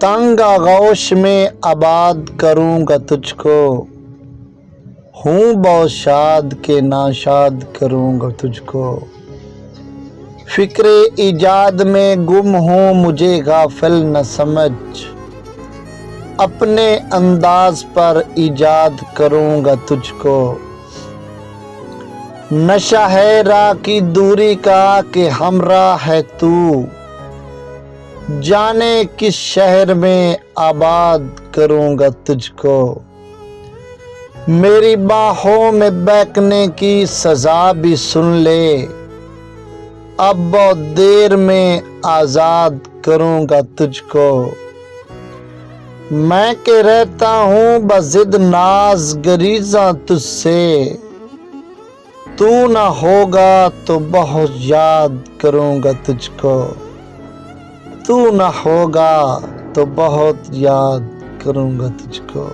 तंग आगोश में आबाद करूँगा तुझको, हूँ बहुत शाद के नाशाद करूँगा तुझको। फ़िक्रे ईजाद में गुम हूँ मुझे गाफिल न समझ, अपने अंदाज पर ईजाद करूँगा तुझको। नशा है राह की दूरी का कि हमराह है तू, जाने किस शहर में आबाद करूँगा तुझको। मेरी बाहों में बैठने की सज़ा भी सुन ले, अब बहुत देर में आज़ाद करूँगा तुझको। मैं के रहता हूँ बज़िद नाज गरीज़ा तुझसे, तू न होगा तो बहुत याद करूँगा तुझको। तू न होगा तो बहुत याद करूँगा तुझको।